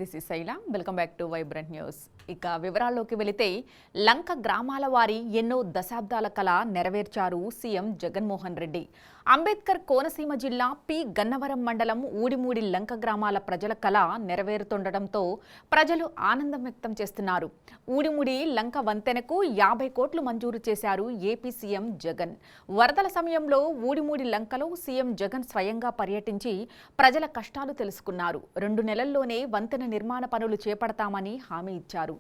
This is Shaila. Welcome back to vibrant news. ఇక వివరాల్లోకి వెళితే లంక గ్రామాల వారి ఎన్నో దశాబ్దాల కళ నెరవేర్చారు సీఎం జగన్మోహన్ రెడ్డి. అంబేద్కర్ కోనసీమ జిల్లా పి గన్నవరం మండలం ఊడిమూడి లంక గ్రామాల ప్రజల కళ నెరవేరుతుండటంతో ప్రజలు ఆనందం వ్యక్తం చేస్తున్నారు. ఊడిమూడి లంక వంతెనకు 50 కోట్లు మంజూరు చేశారు ఏపీ సీఎం జగన్. వరదల సమయంలో ఊడిమూడి లంకలో సీఎం జగన్ స్వయంగా పర్యటించి ప్రజల కష్టాలు తెలుసుకున్నారు. 2 నెలల్లోనే వంతెన నిర్మాణ పనులు చేపడతామని హామీ ఇచ్చారు.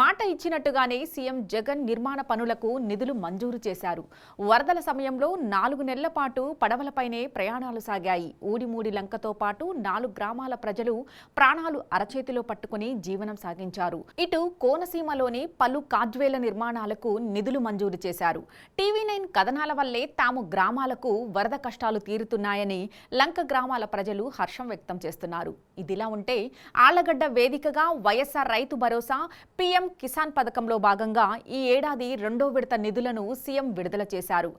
మాట ఇచ్చినట్టుగానే సీఎం జగన్ నిర్మాణ పనులకు నిధులు మంజూరు చేశారు. వరదల సమయంలో 4 నెలల పాటు పడవలపైనే ప్రయాణాలు సాగాయి. ఊడిమూడి లంకతో పాటు 4 గ్రామాల ప్రజలు ప్రాణాలు అరచేతిలో పట్టుకుని జీవనం సాగించారు. ఇటు కోనసీమలోని పలు కాజ్వేల నిర్మాణాలకు నిధులు మంజూరు చేశారు. టీవీ9 కథనాల వల్లే తాము గ్రామాలకు వరద కష్టాలు తీరుతున్నాయని లంక గ్రామాల ప్రజలు హర్షం వ్యక్తం చేస్తున్నారు. ఇదిలా ఉంటే ఆళ్లగడ్డ వేదికగా వైఎస్ఆర్ రైతు భరోసా పీఎం కిసాన్ పథకంలో భాగంగా ఈ ఏడాది 2వ విడత నిధులను సీఎం విడుదల చేశారు.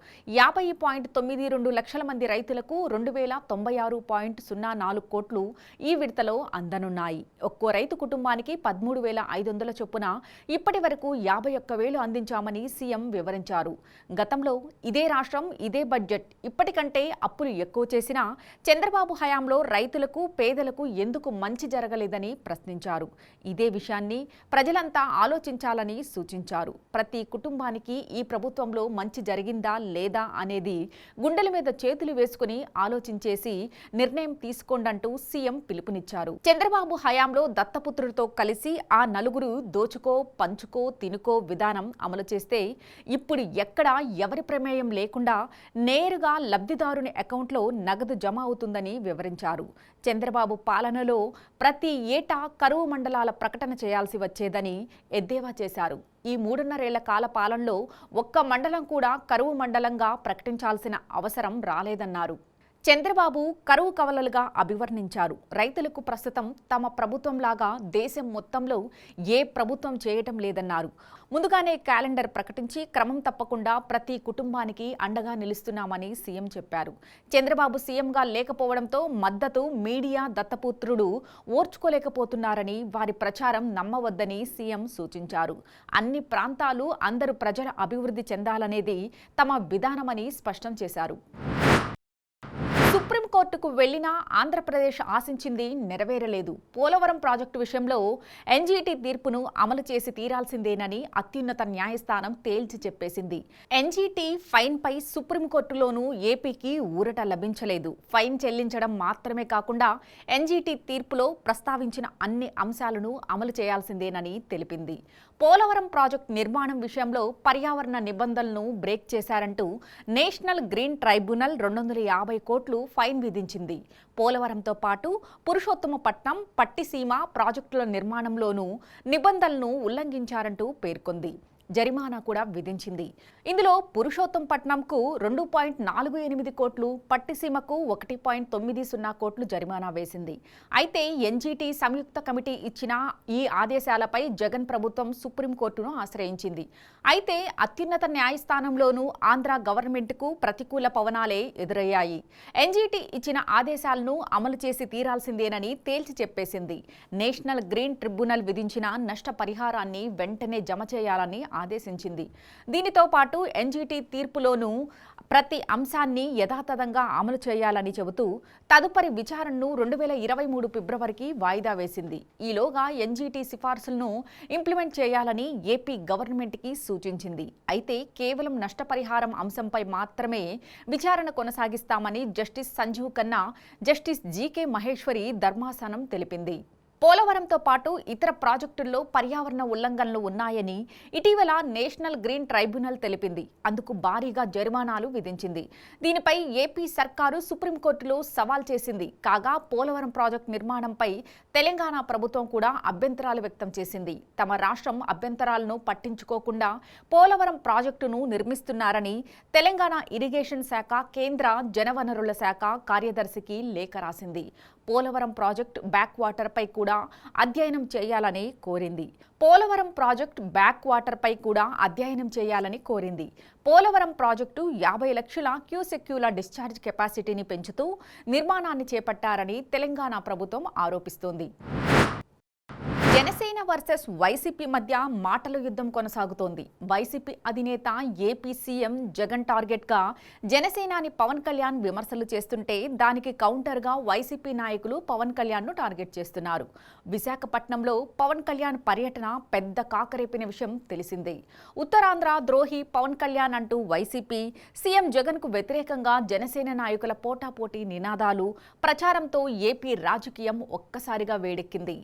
50.92 లక్షల మంది రైతులకు 2096.04 కోట్లు ఈ విడతలో అందనున్నాయి. ఒక్కో రైతు కుటుంబానికి 13,500 చొప్పున ఇప్పటి వరకు 51,000 అందించామని సీఎం వివరించారు. గతంలో ఇదే రాష్ట్రం ఇదే బడ్జెట్ ఇప్పటికంటే అప్పులు ఎక్కువ చేసినా చంద్రబాబు హయాంలో రైతులకు పేదలకు ఎందుకు మంచి జరగలేదని ప్రశ్నించారు. ఇదే విషయాన్ని ప్రజలంతా ఆలోచించాలని సూచించారు. ప్రతి కుటుంబానికి ఈ ప్రభుత్వంలో మంచి జరిగిందా లేదా అనేది గుండెల మీద చేతులు వేసుకుని ఆలోచించేసి నిర్ణయం తీసుకోండంటూ సీఎం పిలుపునిచ్చారు. చంద్రబాబు హయాంలో దత్తపుత్రుడితో కలిసి ఆ నలుగురు దోచుకో పంచుకో తినుకో విధానం అమలు చేస్తే ఇప్పుడు ఎక్కడ ఎవరి ప్రమేయం లేకుండా నేరుగా లబ్ధిదారుని అకౌంట్లో నగదు జమ అవుతుందని వివరించారు. చంద్రబాబు పాలనలో ప్రతి ఏటా కరువు మండలాల ప్రకటన చేయాల్సి వచ్చేదని ఎద్దేవా చేశారు. ఈ 3.5 కాల పాలనలో ఒక్క మండలం కూడా కరువు మండలంగా ప్రకటించాల్సిన అవసరం రాలేదన్నారు. చంద్రబాబు కరువు కవలలుగా అభివర్ణించారు. రైతులకు ప్రస్తుతం తమ ప్రభుత్వంలాగా దేశం మొత్తంలో ఏ ప్రభుత్వం చేయటం లేదన్నారు. ముందుగానే క్యాలెండర్ ప్రకటించి క్రమం తప్పకుండా ప్రతి కుటుంబానికి అండగా నిలుస్తున్నామని సీఎం చెప్పారు. చంద్రబాబు సీఎంగా లేకపోవడంతో మద్దతు మీడియా దత్తపుత్రుడు ఓర్చుకోలేకపోతున్నారని, వారి ప్రచారం నమ్మవద్దని సీఎం సూచించారు. అన్ని ప్రాంతాలు అందరు ప్రజల అభివృద్ధి చెందాలనేది తమ విధానమని స్పష్టం చేశారు. సుప్రీంకోర్టుకు వెళ్లినా ఆంధ్రప్రదేశ్ ఆశించింది నెరవేరలేదు. పోలవరం ప్రాజెక్టు విషయంలో ఎన్జీటీ తీర్పును అమలు చేసి తీరాల్సిందేనని అత్యున్నత న్యాయస్థానం తేల్చి చెప్పేసింది. ఎన్జీటీ ఫైన్పై సుప్రీంకోర్టులోనూ ఏపీకి ఊరట లభించలేదు. ఫైన్ చెల్లించడం మాత్రమే కాకుండా ఎన్జీటీ తీర్పులో ప్రస్తావించిన అన్ని అంశాలను అమలు చేయాల్సిందేనని తెలిపింది. పోలవరం ప్రాజెక్టు నిర్మాణం విషయంలో పర్యావరణ నిబంధనలను బ్రేక్ చేశారంటూ నేషనల్ గ్రీన్ ట్రైబ్యునల్ 250 కోట్లు ఫైన్ విధించింది. పోలవరంతో పాటు పురుషోత్తమపట్నం, పట్టిసీమ ప్రాజెక్టుల నిర్మాణంలోనూ నిబంధనలను ఉల్లంఘించారంటూ పేర్కొంది. జరిమానా కూడా విధించింది. ఇందులో పురుషోత్తంపట్నంకు 2.48 కోట్లు, పట్టిసీమకు 1.90 కోట్లు జరిమానా వేసింది. అయితే ఎన్జీటీ సంయుక్త కమిటీ ఇచ్చిన ఈ ఆదేశాలపై జగన్ ప్రభుత్వం సుప్రీంకోర్టును ఆశ్రయించింది. అయితే అత్యున్నత న్యాయస్థానంలోనూ ఆంధ్ర గవర్నమెంట్కు ప్రతికూల పవనాలే ఎదురయ్యాయి. ఎన్జీటీ ఇచ్చిన ఆదేశాలను అమలు చేసి తీరాల్సిందేనని తేల్చి చెప్పేసింది. నేషనల్ గ్రీన్ ట్రిబ్యునల్ విధించిన నష్టపరిహారాన్ని వెంటనే జమ చేయాలని ఆదేశించింది. దీనితో పాటు ఎన్జీటీ తీర్పులోనూ ప్రతి అంశాన్ని యథాతథంగా అమలు చేయాలని చెబుతూ తదుపరి విచారణను 2023 ఫిబ్రవరికి వాయిదా వేసింది. ఈలోగా ఎన్జీటీ సిఫార్సులను ఇంప్లిమెంట్ చేయాలని ఏపీ గవర్నమెంట్కి సూచించింది. అయితే కేవలం నష్టపరిహారం అంశంపై మాత్రమే విచారణ కొనసాగిస్తామని justice Sanjiv Khanna, justice GK Maheshwari ధర్మాసనం తెలిపింది. పోలవరంతో పాటు ఇతర ప్రాజెక్టుల్లో పర్యావరణ ఉల్లంఘనలు ఉన్నాయని ఇటీవల నేషనల్ గ్రీన్ ట్రైబ్యునల్ తెలిపింది. అందుకు భారీగా జరిమానాలు విధించింది. దీనిపై ఏపీ సర్కారు సుప్రీంకోర్టులో సవాల్ చేసింది. కాగా పోలవరం ప్రాజెక్టు నిర్మాణంపై తెలంగాణ ప్రభుత్వం కూడా అభ్యంతరాలు వ్యక్తం చేసింది. తమ రాష్ట్రం అభ్యంతరాలను పట్టించుకోకుండా పోలవరం ప్రాజెక్టును నిర్మిస్తున్నారని తెలంగాణ ఇరిగేషన్ శాఖ కేంద్ర జలవనరుల శాఖ కార్యదర్శికి లేఖ రాసింది. పోలవరం ప్రాజెక్టు బ్యాక్ వాటర్పై కూడా అధ్యయనం చేయాలని కోరింది. పోలవరం ప్రాజెక్టు 50 లక్షల క్యూసెక్యూల డిశ్చార్జ్ కెపాసిటీని పెంచుతూ నిర్మాణాన్ని చేపట్టారని తెలంగాణ ప్రభుత్వం ఆరోపిస్తోంది. వర్సెస్ వైసీపీ మధ్య మాటల యుద్ధం కొనసాగుతోంది. వైసీపీ అధినేత ఏపీ సీఎం జగన్ టార్గెట్గా జనసేనాని పవన్ కళ్యాణ్ విమర్శలు చేస్తుంటే దానికి కౌంటర్గా వైసీపీ నాయకులు పవన్ కళ్యాణ్ను టార్గెట్ చేస్తున్నారు. విశాఖపట్నంలో పవన్ కళ్యాణ్ పర్యటన పెద్ద కాకరేపిన విషయం తెలిసిందే. ఉత్తరాంధ్ర ద్రోహి పవన్ కళ్యాణ్ అంటూ వైసీపీ, సీఎం జగన్కు వ్యతిరేకంగా జనసేన నాయకుల పోటాపోటీ నినాదాలు, ప్రచారంతో ఏపీ రాజకీయం ఒక్కసారిగా వేడెక్కింది.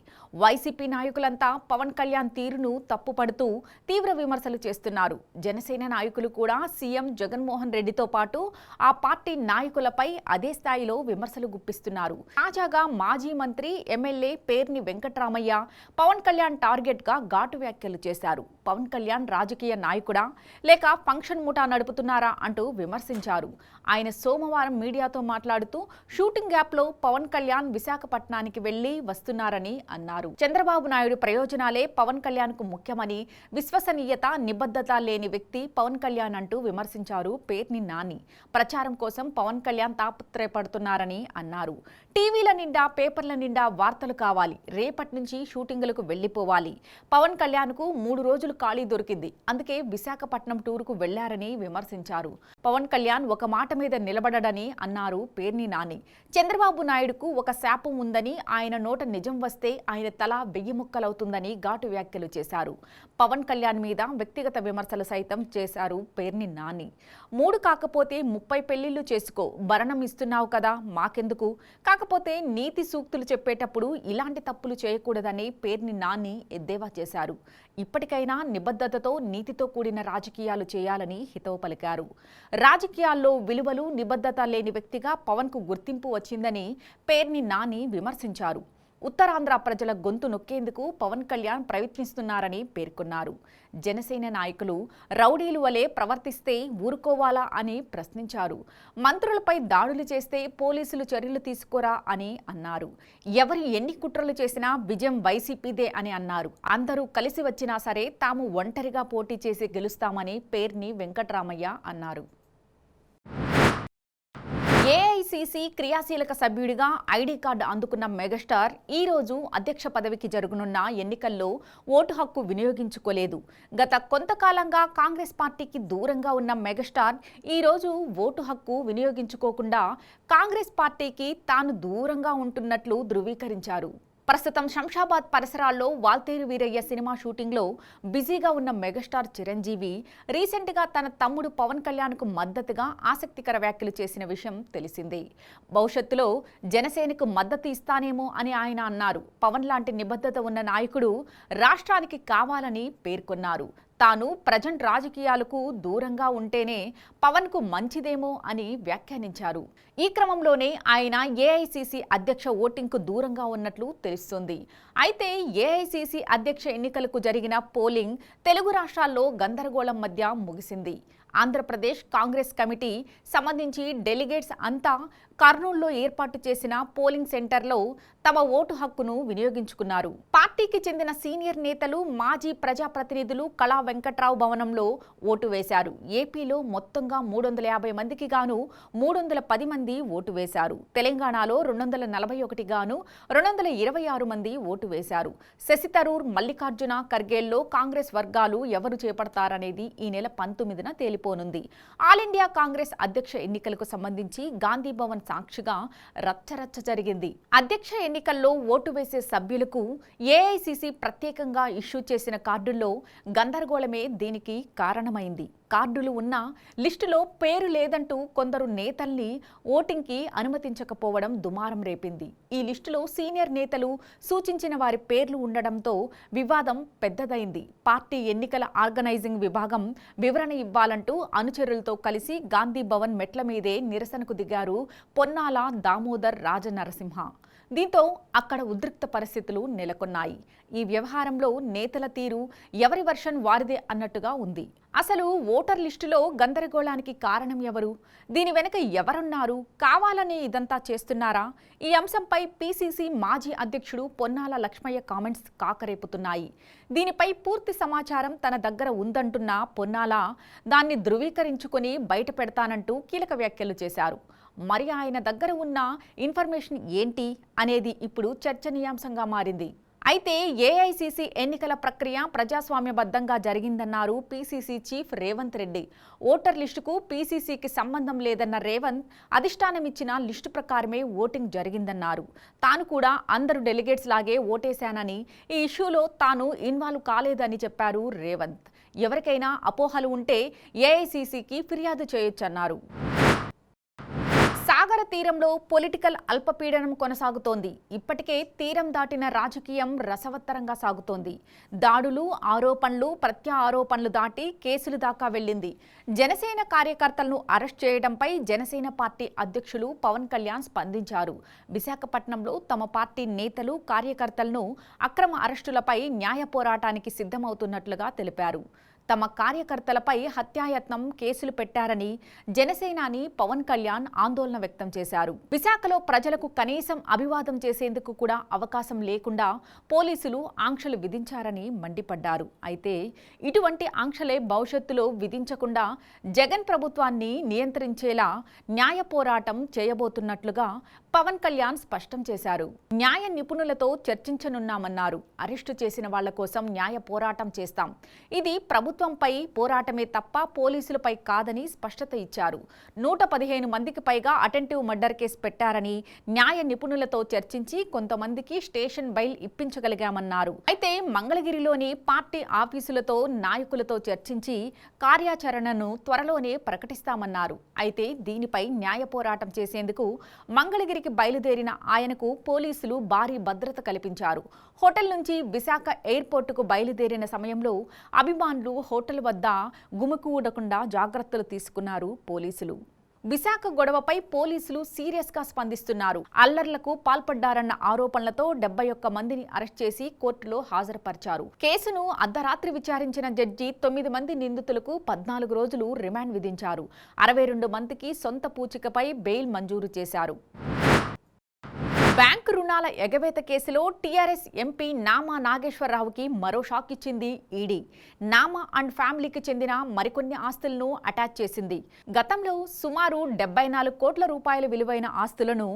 వైసీపీ నాయకులంతా పవన్ కళ్యాణ్ తీరును తప్పుపడుతూ తీవ్ర విమర్శలు చేస్తున్నారు. జనసేన నాయకులు కూడా సీఎం జగన్మోహన్ రెడ్డితో పాటు ఆ పార్టీ నాయకులపై అదే స్థాయిలో విమర్శలు గుప్పిస్తున్నారు. తాజాగా మాజీ మంత్రి, ఎమ్మెల్యే పేర్ని వెంకట్రామయ్య పవన్ కళ్యాణ్ టార్గెట్ గా ఘాటు వ్యాఖ్యలు చేశారు. పవన్ కళ్యాణ్ రాజకీయ నాయకుడా లేక ఫంక్షన్ ముఠా నడుపుతున్నారా అంటూ విమర్శించారు. ఆయన సోమవారం మీడియాతో మాట్లాడుతూ షూటింగ్ గ్యాప్లో పవన్ కళ్యాణ్ విశాఖపట్నానికి వెళ్లి వస్తున్నారని అన్నారు. చంద్రబాబు నాయుడు ప్రయోజనాలే పవన్ కళ్యాణ్ కు ముఖ్యమని, విశ్వసనీయత, నిబద్ధత లేని వ్యక్తి పవన్ కళ్యాణ్ అంటూ విమర్శించారు పేర్ని నాని. ప్రచారం కోసం పవన్ కళ్యాణ్ తాపత్రయపడుతున్నారని అన్నారు. టీవీల నిండా, పేపర్ల నిండా వార్తలు కావాలి, రేపటి నుంచి షూటింగులకు వెళ్లిపోవాలి. పవన్ కళ్యాణ్ కు 3 రోజులు ఖాళీ దొరికింది, అందుకే విశాఖపట్నం టూర్కు వెళ్లారని విమర్శించారు. పవన్ కళ్యాణ్ ఒక మాట మీద నిలబడడని అన్నారు పేర్ని నాని. చంద్రబాబు నాయుడుకు ఒక శాపం ఉందని, ఆయన నోట నిజం వస్తే ఆయన తల 1000 ముక్కలవుతుందని ఘాటు వ్యాఖ్యలు చేశారు. పవన్ కళ్యాణ్ మీద వ్యక్తిగత విమర్శలు సైతం చేశారు పేర్ని నాని. 3 కాకపోతే 30 పెళ్లిళ్లు చేసుకో, భరణం ఇస్తున్నావు కదా మాకెందుకు, కాకపోతే నీతి సూక్తులు చెప్పేటప్పుడు ఇలాంటి తప్పులు చేయకూడదని పేర్ని నాని ఎద్దేవా చేశారు. ఇప్పటికైనా నిబద్ధతతో, నీతితో కూడిన రాజకీయాలు చేయాలని హితవు పలికారు. రాజకీయాల్లో విలువలు, నిబద్ధత లేని వ్యక్తిగా పవన్ కు గుర్తింపు వచ్చిందని పేర్ని నాని విమర్శించారు. ఉత్తరాంధ్ర ప్రజల గొంతు నొక్కేందుకు పవన్ కళ్యాణ్ ప్రయత్నిస్తున్నారని పేర్కొన్నారు. జనసేన నాయకులు రౌడీలు వలె ప్రవర్తిస్తే ఊరుకోవాలా అని ప్రశ్నించారు. మంత్రులపై దాడులు చేస్తే పోలీసులు చర్యలు తీసుకోరా అని అన్నారు. ఎవరు ఎన్ని కుట్రలు చేసినా విజయం వైసీపీదే అని అన్నారు. అందరూ కలిసి వచ్చినా సరే తాము ఒంటరిగా పోటీ చేసి గెలుస్తామని పేర్ని వెంకట్రామయ్య అన్నారు. ఏఐసీసీ క్రియాశీలక సభ్యుడిగా ఐడి కార్డు అందుకున్న మెగాస్టార్ ఈ రోజు అధ్యక్ష పదవికి జరగనున్న ఎన్నికల్లో ఓటు హక్కు వినియోగించుకోలేదు. గత కొంతకాలంగా కాంగ్రెస్ పార్టీకి దూరంగా ఉన్న మెగాస్టార్ ఈ రోజు ఓటు హక్కు వినియోగించుకోకుండా కాంగ్రెస్ పార్టీకి తాను దూరంగా ఉంటున్నట్లు ధృవీకరించారు. ప్రస్తుతం శంషాబాద్ పరిసరాల్లో వాల్తేరు వీరయ్య సినిమా షూటింగ్లో బిజీగా ఉన్న మెగాస్టార్ చిరంజీవి రీసెంట్గా తన తమ్ముడు పవన్ కళ్యాణ్కు మద్దతుగా ఆసక్తికర వ్యాఖ్యలు చేసిన విషయం తెలిసిందే. భవిష్యత్తులో జనసేనకు మద్దతు ఇస్తానేమో అని ఆయన అన్నారు. పవన్ లాంటి నిబద్ధత ఉన్న నాయకుడు రాష్ట్రానికి కావాలని పేర్కొన్నారు. తాను ప్రజెంట్ రాజకీయాలకు దూరంగా ఉంటేనే పవన్కు మంచిదేమో అని వ్యాఖ్యానించారు. ఈ క్రమంలోనే ఆయన ఏఐసీసీ అధ్యక్ష ఓటింగ్కు దూరంగా ఉన్నట్లు తెలుస్తోంది. అయితే ఏఐసీసీ అధ్యక్ష ఎన్నికలకు జరిగిన పోలింగ్ తెలుగు రాష్ట్రాల్లో గందరగోళం మధ్య ముగిసింది. ఆంధ్రప్రదేశ్ కాంగ్రెస్ కమిటీ సంబంధించి డెలిగేట్స్ అంతా కర్నూలులో ఏర్పాటు చేసిన పోలింగ్ సెంటర్లో తమ ఓటు హక్కును వినియోగించుకున్నారు. పార్టీకి చెందిన సీనియర్ నేతలు, మాజీ ప్రజాప్రతినిధులు కళా వెంకట్రావు భవనంలో ఓటు వేశారు. ఏపీలో మొత్తంగా 350 మందికి గాను 310 మంది ఓటు వేశారు. తెలంగాణలో 241 గాను 226 మంది ఓటు వేశారు. శశి థరూర్, మల్లికార్జున ఖర్గేల్లో కాంగ్రెస్ వర్గాలు ఎవరు చేపడతారనేది ఈ నెల 19న తేలిపోనుంది. ఆల్ ఇండియా కాంగ్రెస్ అధ్యక్ష ఎన్నికలకు సంబంధించి గాంధీ భవన్ సాక్షిగా రచ్చరచ్చ జరిగింది. అధ్యక్ష ఎన్నికల్లో ఓటు వేసే సభ్యులకు ఏఐసీసీ ప్రత్యేకంగా ఇష్యూ చేసిన కార్డుల్లో గందరగోళమే దీనికి కారణమైంది. కార్డులు ఉన్న లిస్టులో పేరు లేదంటూ కొందరు నేతల్ని ఓటింగ్కి అనుమతించకపోవడం దుమారం రేపింది. ఈ లిస్టులో సీనియర్ నేతలు సూచించిన వారి పేర్లు ఉండడంతో వివాదం పెద్దదైంది. పార్టీ ఎన్నికల ఆర్గనైజింగ్ విభాగం వివరణ ఇవ్వాలంటూ అనుచరులతో కలిసి గాంధీ భవన్ మెట్ల మీదే నిరసనకు దిగారు పొన్నాల దామోదర్ రాజనరసింహ. దీంతో అక్కడ ఉద్రిక్త పరిస్థితులు నెలకొన్నాయి. ఈ వ్యవహారంలో నేతల తీరు ఎవరి వర్షన్ వారిదే అన్నట్టుగా ఉంది. అసలు ఓటర్ లిస్టులో గందరగోళానికి కారణం ఎవరు? దీని వెనుక ఎవరున్నారు? కావాలని ఇదంతా చేస్తున్నారా? ఈ అంశంపై పీసీసీ మాజీ అధ్యక్షుడు పొన్నాల లక్ష్మయ్య కామెంట్స్ కాకరేపుతున్నాయి. దీనిపై పూర్తి సమాచారం తన దగ్గర ఉందంటున్న పొన్నాల దాన్ని ధృవీకరించుకొని బయట పెడతానంటూ కీలక వ్యాఖ్యలు చేశారు. మరి ఆయన దగ్గర ఉన్న ఇన్ఫర్మేషన్ ఏంటి అనేది ఇప్పుడు చర్చనీయాంశంగా మారింది. అయితే ఏఐసీసీ ఎన్నికల ప్రక్రియ ప్రజాస్వామ్యబద్ధంగా జరిగిందన్నారు PCC chief Revanth Reddy. Voter లిస్టుకు పీసీసీకి సంబంధం లేదన్న రేవంత్ అధిష్టానం ఇచ్చిన లిస్టు ప్రకారమే ఓటింగ్ జరిగిందన్నారు. తాను కూడా అందరు డెలిగేట్స్ లాగే ఓటేశానని, ఈ ఇష్యూలో తాను ఇన్వాల్వ్ కాలేదని చెప్పారు రేవంత్. ఎవరికైనా అపోహలు ఉంటే ఏఐసీసీకి ఫిర్యాదు చేయొచ్చన్నారు. సాగర తీరంలో పొలిటికల్ అల్పపీడనం కొనసాగుతోంది. ఇప్పటికే తీరం దాటిన రాజకీయం రసవత్తరంగా సాగుతోంది. దాడులు, ఆరోపణలు, ప్రత్యారోపణలు దాటి కేసులు దాకా వెళ్లింది. జనసేన కార్యకర్తలను అరెస్ట్ చేయడంపై జనసేన పార్టీ అధ్యక్షులు పవన్ కళ్యాణ్ స్పందించారు. విశాఖపట్నంలో తమ పార్టీ నేతలు, కార్యకర్తలను అక్రమ అరెస్టులపై న్యాయ పోరాటానికి సిద్ధమవుతున్నట్లుగా తెలిపారు. తమ కార్యకర్తలపై హత్యాయత్నం కేసులు పెట్టారని జనసేనాని పవన్ కళ్యాణ్ ఆందోళన వ్యక్తం చేశారు. విశాఖలో ప్రజలకు కనీసం అభివాదం చేసేందుకు కూడా అవకాశం లేకుండా పోలీసులు ఆంక్షలు విధించారని మండిపడ్డారు. అయితే ఇటువంటి ఆంక్షలే భవిష్యత్తులో విధించకుండా జగన్ ప్రభుత్వాన్ని నియంత్రించేలా న్యాయ పోరాటం చేయబోతున్నట్లుగా పవన్ కళ్యాణ్ స్పష్టం చేశారు. న్యాయ నిపుణులతో చర్చించనున్నామన్నారు. అరెస్టు చేసిన వాళ్ల కోసం న్యాయ పోరాటం చేస్తాం. ఇది ప్రభుత్వంపై పోరాటమే తప్ప పోలీసులపై కాదని స్పష్టత ఇచ్చారు. 115 మందికి పైగా అటెంటివ్ మర్డర్ కేసు పెట్టారని న్యాయ నిపుణులతో చర్చించి కొంతమందికి స్టేషన్ బెయిల్ ఇప్పించగలిగామన్నారు. అయితే మంగళగిరిలోని పార్టీ ఆఫీసులతో నాయకులతో చర్చించి కార్యాచరణను త్వరలోనే ప్రకటిస్తామన్నారు. అయితే దీనిపై న్యాయ పోరాటం చేసేందుకు మంగళగిరికి బయలుదేరిన ఆయనకు పోలీసులు భారీ భద్రత కల్పించారు. హోటల్ నుంచి విశాఖ ఎయిర్పోర్టుకు బయలుదేరిన సమయంలో అభిమానులు హోటల్ వద్ద గుమికూడకుండా జాగ్రత్తలు తీసుకున్నారు పోలీసులు. విశాఖ గొడవపై పోలీసులు సీరియస్గా స్పందిస్తున్నారు. అల్లర్లకు పాల్పడ్డారన్న ఆరోపణలతో 71 మందిని అరెస్ట్ చేసి కోర్టులో హాజరుపరిచారు. కేసును అర్ధరాత్రి విచారించిన జడ్జి 9 మంది నిందితులకు 14 రోజులు రిమాండ్ విధించారు. 62 మందికి సొంత పూచికపై బెయిల్ మంజూరు చేశారు. బ్యాంకు రుణాల ఎగవేత కేసులో టీఆర్ఎస్ ఎంపీ నామా నాగేశ్వరరావుకి మరో షాక్ ఇచ్చింది ఈడీ. నామా అండ్ ఫ్యామిలీకి చెందిన మరికొన్ని ఆస్తులను అటాచ్ చేసింది. గతంలో సుమారు 74 కోట్ల రూపాయల విలువైన ఆస్తులను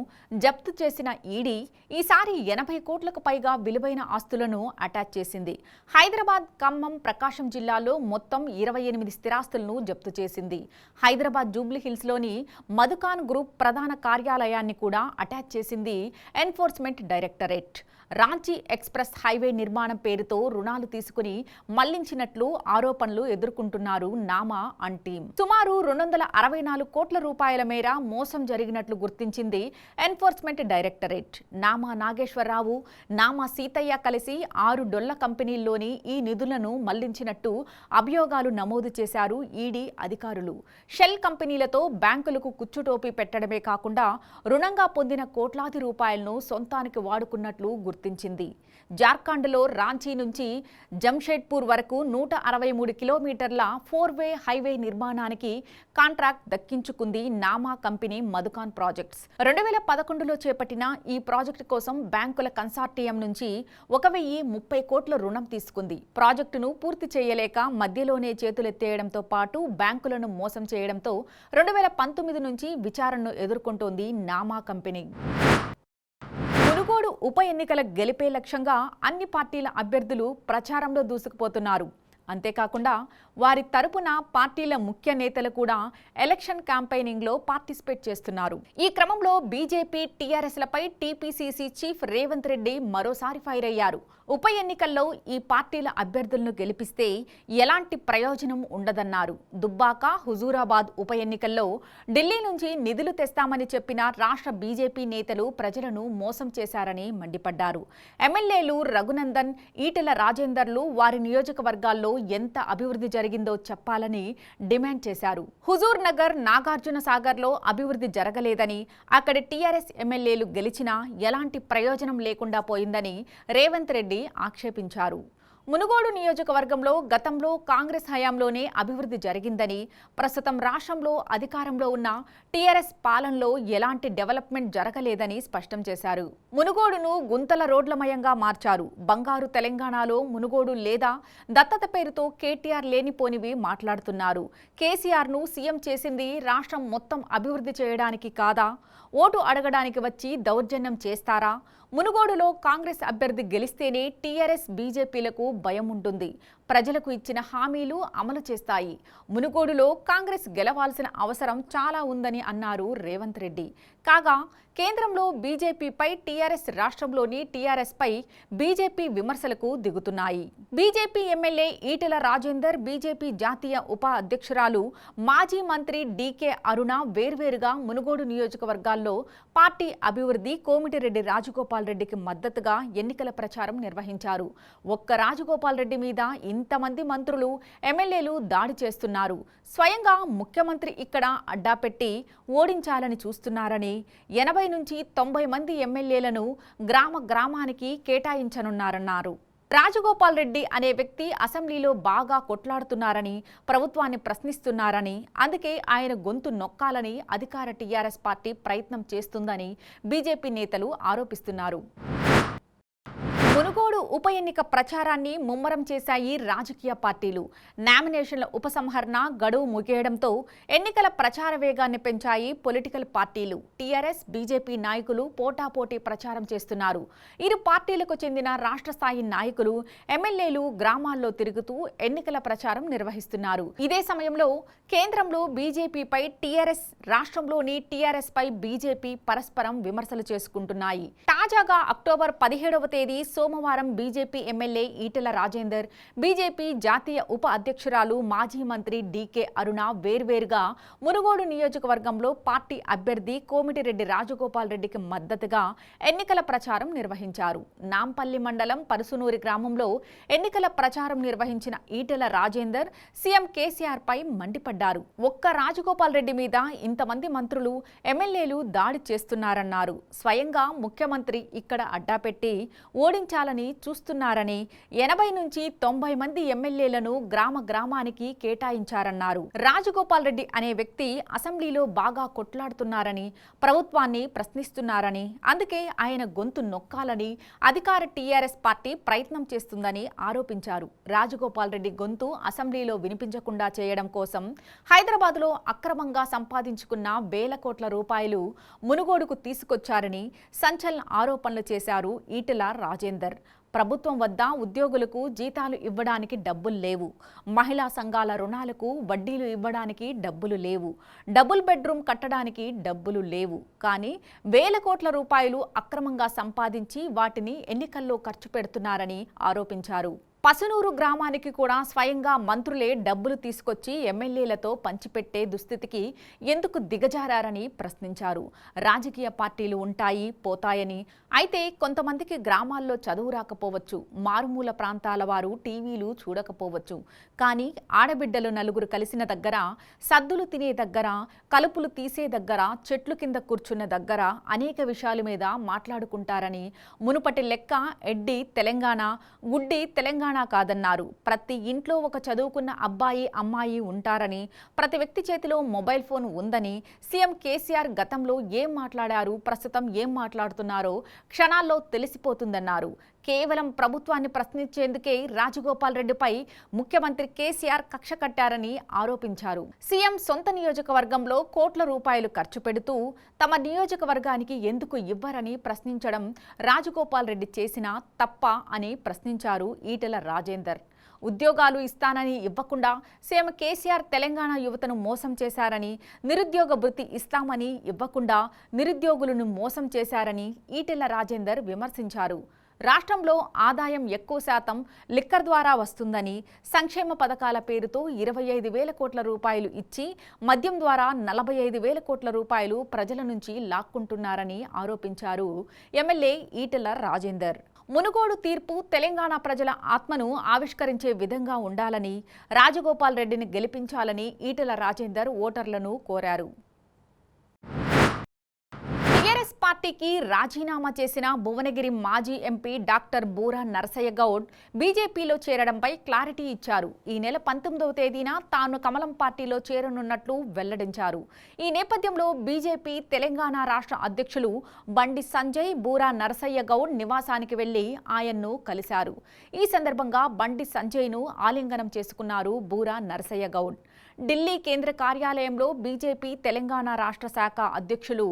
జప్తు చేసిన ఈడీ ఈసారి 80 కోట్లకు పైగా విలువైన ఆస్తులను అటాచ్ చేసింది. హైదరాబాద్, ఖమ్మం, ప్రకాశం జిల్లాలో మొత్తం 28 స్థిరాస్తులను జప్తు చేసింది. హైదరాబాద్ జూబ్లీహిల్స్లోని మధుకాన్ గ్రూప్ ప్రధాన కార్యాలయాన్ని కూడా అటాచ్ చేసింది enforcement directorate. Ranchi express highway నిర్మాణం పేరుతో రుణాలు తీసుకుని మళ్లించినట్లు ఆరోపణలు ఎదుర్కొంటున్నారు నామా అండ్ టీమ్. సుమారు 264 కోట్ల రూపాయల మేర మోసం జరిగినట్లు గుర్తించింది ఎన్ఫోర్స్మెంట్ డైరెక్టరేట్. నామా నాగేశ్వరరావు, నామా సీతయ్య కలిసి 6 డొల్ల కంపెనీల్లోని ఈ నిధులను మళ్లించినట్టు అభియోగాలు నమోదు చేశారు ఈడీ అధికారులు. షెల్ కంపెనీలతో బ్యాంకులకు కుచ్చుటోపీ పెట్టడమే కాకుండా రుణంగా పొందిన కోట్లాది రూపాయలను సొంతానికి వాడుకున్నట్లు గుర్తించింది. జార్ఖండ్లో రాంచీ నుంచి జంషెడ్పూర్ వరకు 163 కిలోమీటర్ల 4-వే హైవే నిర్మాణానికి కాంట్రాక్ట్ దక్కించుకుంది నామా కంపెనీ మధుకాన్ ప్రాజెక్ట్స్. 2011లో చేపట్టిన ఈ ప్రాజెక్టు కోసం బ్యాంకుల కన్సార్టియం నుంచి 1030 కోట్ల రుణం తీసుకుంది. ప్రాజెక్టును పూర్తి చేయలేక మధ్యలోనే చేతులెత్తేయడంతో పాటు బ్యాంకులను మోసం చేయడంతో 2019 నుంచి విచారణను ఎదుర్కొంటోంది నామా కంపెనీ. మునుగోడు ఉప ఎన్నికల గెలిపే లక్ష్యంగా అన్ని పార్టీల అభ్యర్థులు ప్రచారంలో దూసుకుపోతున్నారు. అంతేకాకుండా వారి తరపున పార్టీల ముఖ్య నేతలు కూడా ఎలక్షన్ క్యాంపెయినింగ్లో పార్టిసిపేట్ చేస్తున్నారు. ఈ క్రమంలో బీజేపీ, టీఆర్ఎస్లపై టీపీసీసీ చీఫ్ రేవంత్ రెడ్డి మరోసారి ఫైర్ అయ్యారు. ఉప ఎన్నికల్లో ఈ పార్టీల అభ్యర్థులను గెలిపిస్తే ఎలాంటి ప్రయోజనం ఉండదన్నారు. దుబ్బాక, హుజూరాబాద్ ఉప ఎన్నికల్లో ఢిల్లీ నుంచి నిధులు తెస్తామని చెప్పిన రాష్ట్ర బీజేపీ నేతలు ప్రజలను మోసం చేశారని మండిపడ్డారు. ఎమ్మెల్యేలు రఘునందన్, ఈటెల రాజేందర్లు వారి నియోజకవర్గాల్లో ఎంత అభివృద్ధి జరిగిందో చెప్పాలని డిమాండ్ చేశారు. హుజూర్ నగర్, నాగార్జున సాగర్లో అభివృద్ధి జరగలేదని, అక్కడి టీఆర్ఎస్ ఎమ్మెల్యేలు గెలిచినా ఎలాంటి ప్రయోజనం లేకుండా పోయిందని రేవంత్ రెడ్డి ఆక్షేపించారు. మునుగోడు నియోజకవర్గంలో గతంలో కాంగ్రెస్ హయాంలోనే అభివృద్ధి జరిగిందని, ప్రస్తుతం రాష్ట్రంలో అధికారంలో ఉన్న టీఆర్ఎస్ పాలనలో ఎలాంటి డెవలప్మెంట్ జరగలేదని స్పష్టం చేశారు. మునుగోడును గుంతల రోడ్లమయంగా మార్చారు. బంగారు తెలంగాణలో మునుగోడు లేదా దత్తత పేరుతో కేటీఆర్ లేనిపోనివి మాట్లాడుతున్నారు. కేసీఆర్ను సీఎం చేసింది రాష్ట్రం మొత్తం అభివృద్ధి చేయడానికి కాదా? ఓటు అడగడానికి వచ్చి దౌర్జన్యం చేస్తారా? మునుగోడులో కాంగ్రెస్ అభ్యర్థి గెలిస్తేనే టీఆర్ఎస్ బీజేపీలకు భయం ఉంటుంది. ప్రజలకు ఇచ్చిన హామీలు అమలు చేస్తాయి. మునుగోడులో కాంగ్రెస్ గెలవాల్సిన అవసరం చాలా ఉందని అన్నారు రేవంత్ రెడ్డి. కాగా కేంద్రంలో బీజేపీపై టీఆర్ఎస్, రాష్ట్రంలోని టీఆర్ఎస్పై బీజేపీ విమర్శలకు దిగుతున్నాయి. BJP MLA Etela Rajender, BJP జాతీయ ఉప అధ్యక్షురాలు మాజీ మంత్రి డీకే అరుణ వేర్వేరుగా మునుగోడు నియోజకవర్గాల్లో పార్టీ అభివృద్ధి, కోమిటిరెడ్డి రాజగోపాల్ రెడ్డికి మద్దతుగా ఎన్నికల ప్రచారం నిర్వహించారు. ఒక్క రాజగోపాల్ రెడ్డి మీద ఇంతమంది మంత్రులు, ఎమ్మెల్యేలు దాడి చేస్తున్నారు. స్వయంగా ముఖ్యమంత్రి ఇక్కడ అడ్డాపెట్టి ఓడించాలని చూస్తున్నారని, 80 నుంచి 90 మంది ఎమ్మెల్యేలను గ్రామానికి కేటాయించనున్నారన్నారు. రాజగోపాల్ రెడ్డి అనే వ్యక్తి అసెంబ్లీలో బాగా కొట్లాడుతున్నారని, ప్రభుత్వాన్ని ప్రశ్నిస్తున్నారని, అందుకే ఆయన గొంతు నొక్కాలని అధికార టీఆర్ఎస్ పార్టీ ప్రయత్నం చేస్తుందని బీజేపీ నేతలు ఆరోపిస్తున్నారు. మునుగోడు ఉప ఎన్నిక ప్రచారాన్ని ముమ్మరం చేశాయి రాజకీయ పార్టీలు. నామినేషన్ల ఉపసంహరణ గడువు ముగియడంతో ఎన్నికల ప్రచార వేగాన్ని పెంచాయి పొలిటికల్ పార్టీలు. టీఆర్ఎస్, బీజేపీ నాయకులు పోటాపోటీ ప్రచారం చేస్తున్నారు. ఇరు పార్టీలకు చెందిన రాష్ట్ర స్థాయి నాయకులు, ఎమ్మెల్యేలు గ్రామాల్లో తిరుగుతూ ఎన్నికల ప్రచారం నిర్వహిస్తున్నారు. ఇదే సమయంలో కేంద్రంలో బీజేపీపై టీఆర్ఎస్, రాష్ట్రంలోని టీఆర్ఎస్ పై బీజేపీ పరస్పరం విమర్శలు చేసుకుంటున్నాయి. తాజాగా అక్టోబర్ 17వ తేదీ సోమవారం BJP MLA Etela Rajender, BJP జాతీయ ఉప అధ్యక్షురాలు మాజీ మంత్రి డీకే అరుణ వేర్వేరుగా మునుగోడు నియోజకవర్గంలో పార్టీ అభ్యర్థి కోమిటిరెడ్డి రాజగోపాల్ రెడ్డికి మద్దతుగా ఎన్నికల ప్రచారం నిర్వహించారు. నాంపల్లి మండలం పరుసునూరి గ్రామంలో ఎన్నికల ప్రచారం నిర్వహించిన ఈటెల రాజేందర్ సీఎం కేసీఆర్ పై మండిపడ్డారు. ఒక్క రాజగోపాల్ రెడ్డి మీద ఇంతమంది మంత్రులు, ఎమ్మెల్యేలు దాడి చేస్తున్నారన్నారు. స్వయంగా ముఖ్యమంత్రి ఇక్కడ అడ్డాపెట్టి ఓడించాలని చూస్తున్నారని, 80 నుంచి 90 మంది ఎమ్మెల్యేలను గ్రామానికి కేటాయించారన్నారు. రాజగోపాల్ రెడ్డి అనే వ్యక్తి అసెంబ్లీలో బాగా కొట్లాడుతున్నారని, ప్రభుత్వాన్ని ప్రశ్నిస్తున్నారని, అందుకే ఆయన గొంతు నొక్కాలని అధికార టీఆర్ఎస్ పార్టీ ప్రయత్నం చేస్తుందని ఆరోపించారు. రాజగోపాల్ రెడ్డి గొంతు అసెంబ్లీలో వినిపించకుండా చేయడం కోసం హైదరాబాద్లో అక్రమంగా సంపాదించుకున్న వేల కోట్ల రూపాయలు మునుగోడుకు తీసుకొచ్చారని సంచలన ఆరోపణలు చేశారు ఈటెల రాజేందర్. ప్రభుత్వం వద్ద ఉద్యోగులకు జీతాలు ఇవ్వడానికి డబ్బులు లేవు, మహిళా సంఘాల రుణాలకు వడ్డీలు ఇవ్వడానికి డబ్బులు లేవు, డబుల్ బెడ్రూమ్ కట్టడానికి డబ్బులు లేవు. కానీ వేల కోట్ల రూపాయలు అక్రమంగా సంపాదించి వాటిని ఎన్నికల్లో ఖర్చు పెడుతున్నారని ఆరోపించారు. పసునూరు గ్రామానికి కూడా స్వయంగా మంత్రులే డబ్బులు తీసుకొచ్చి ఎమ్మెల్యేలతో పంచిపెట్టే దుస్థితికి ఎందుకు దిగజారని ప్రశ్నించారు. రాజకీయ పార్టీలు ఉంటాయి, పోతాయని, అయితే కొంతమందికి గ్రామాల్లో చదువు రాకపోవచ్చు, మారుమూల ప్రాంతాల వారు టీవీలు చూడకపోవచ్చు, కానీ ఆడబిడ్డలు నలుగురు కలిసిన దగ్గర, సద్దులు తినే దగ్గర, కలుపులు తీసే దగ్గర, చెట్లు కింద కూర్చున్న దగ్గర అనేక విషయాల మీద మాట్లాడుకుంటారని, మునుపటి లెక్క ఎడ్డి తెలంగాణ, గుడ్డి తెలంగాణ కాదన్నారు. ప్రతి ఇంట్లో ఒక చదువుకున్న అబ్బాయి, అమ్మాయి ఉంటారని, ప్రతి వ్యక్తి చేతిలో మొబైల్ ఫోన్ ఉందని, సీఎం కేసీఆర్ గతంలో ఏం మాట్లాడారు, ప్రస్తుతం ఏం మాట్లాడుతున్నారో క్షణాల్లో తెలిసిపోతుందన్నారు. కేవలం ప్రభుత్వాన్ని ప్రశ్నించేందుకే రాజగోపాల్ రెడ్డిపై ముఖ్యమంత్రి కేసీఆర్ కక్ష కట్టారని ఆరోపించారు. సీఎం సొంత నియోజకవర్గంలో కోట్ల రూపాయలు ఖర్చు పెడుతూ తమ నియోజకవర్గానికి ఎందుకు ఇవ్వరని ప్రశ్నించడం రాజగోపాల్ రెడ్డి చేసిన తప్ప అని ప్రశ్నించారు ఈటెల రాజేందర్. ఉద్యోగాలు ఇస్తానని ఇవ్వకుండా సీఎం కేసీఆర్ తెలంగాణ యువతను మోసం చేశారని, నిరుద్యోగ భృతి ఇస్తామని ఇవ్వకుండా నిరుద్యోగులను మోసం చేశారని ఈటెల రాజేందర్ విమర్శించారు. రాష్ట్రంలో ఆదాయం ఎక్కువ శాతం లిక్కర్ ద్వారా వస్తుందని, సంక్షేమ పథకాల పేరుతో 25,000 కోట్ల రూపాయలు ఇచ్చి మద్యం ద్వారా 45,000 కోట్ల రూపాయలు ప్రజల నుంచి లాక్కుంటున్నారని ఆరోపించారు ఎమ్మెల్యే ఈటెల రాజేందర్. మునుగోడు తీర్పు తెలంగాణ ప్రజల ఆత్మను ఆవిష్కరించే విధంగా ఉండాలని, రాజగోపాల్ రెడ్డిని గెలిపించాలని ఈటెల రాజేందర్ ఓటర్లను కోరారు. పార్టీకి రాజీనామా చేసిన భువనగిరి మాజీ ఎంపీ డాక్టర్ బూరా నరసయ్య గౌడ్ బీజేపీలో చేరడంపై క్లారిటీ ఇచ్చారు. ఈ నెల 19వ తేదీన తాను కమలం పార్టీలో చేరనున్నట్లు వెల్లడించారు. ఈ నేపథ్యంలో బీజేపీ తెలంగాణ రాష్ట్ర అధ్యక్షులు బండి సంజయ్ బూరా నరసయ్య గౌడ్ నివాసానికి వెళ్లి ఆయన్ను కలిశారు. ఈ సందర్భంగా బండి సంజయ్ను ఆలింగనం చేసుకున్నారు బూరా నరసయ్య గౌడ్. ఢిల్లీ కేంద్ర కార్యాలయంలో బీజేపీ తెలంగాణ రాష్ట్ర శాఖ అధ్యక్షులు